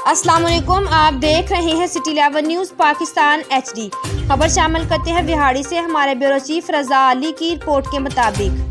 अस्सलाम वालेकुम, आप देख रहे हैं सिटी 11 न्यूज़ पाकिस्तान HD। खबर शामिल करते हैं विहाड़ी से। हमारे ब्यूरो चीफ रजा अली की रिपोर्ट के मुताबिक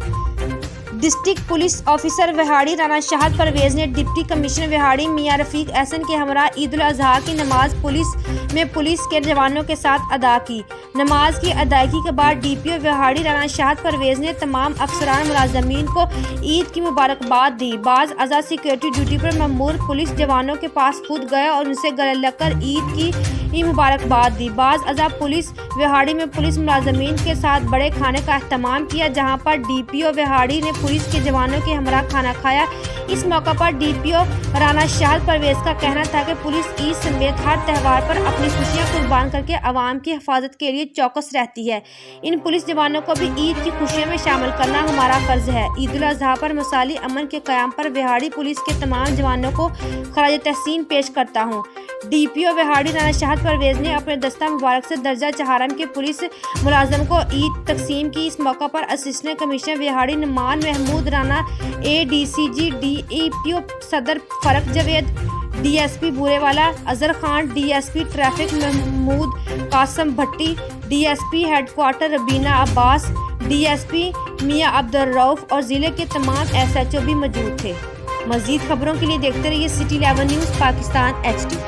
district police officer Vehari Rana Shahid Parvez ने डिप्टी कमिश्नर विहाड़ी मियां रफीक एहसन के हमरा ईद उल अजहा की नमाज पुलिस के जवानों के साथ अदा की। नमाज की अदायगी के बाद DPO विहाड़ी राना शाहद परवेज ने तमाम अफसरान मुलाजमीन को ईद की मुबारकबाद दी। बाज़ अज़ा सिक्योरिटी ड्यूटी पर ममूर पुलिस जवानों के पास खुद गए और उनसे गले लगकर ईद की मुबारकबाद दी। बाज़ अज़ा पुलिस विहाड़ी में पुलिस मुलाजमीन के साथ बड़े खाने का अहतमाम किया, जहाँ पर DPO विहाड़ी ने पुलिस के जवानों के हमरा खाना खाया। इस मौका पर DPO राना शाहद परवेज का कहना था कि पुलिस ईद समेत हर त्यौहार पर अपनी खुशियां कुर्बान करके आवाम की हिफाजत के लिए चौकस रहती है। इन पुलिस जवानों को भी ईद की खुशियों में शामिल करना हमारा फर्ज है। ईद उल अजहा पर मिसाली अमन के क़याम पर विहाड़ी पुलिस के तमाम जवानों को खराज तहसीन पेश करता हूँ। DPO विहाड़ी राना शाहद परवेज ने अपने दस्ता मुबारक से दर्जा चहारम के पुलिस मुलाजम को ईद तकसीम की। इस मौका पर assistant commissioner Vehari Noman Mahmood Rana, ADCG DPO सदर Farooq Javed, DSP Burewala Azhar Khan, DSP traffic Mahmood Qasim Bhatti, DSP headquarter Rabina Abbas, DSP Mian Abdul Rauf और ज़िले के तमाम SHO भी मौजूद थे। मज़ीद खबरों के लिए देखते रहिए सिटी 11 न्यूज़ पाकिस्तान HD।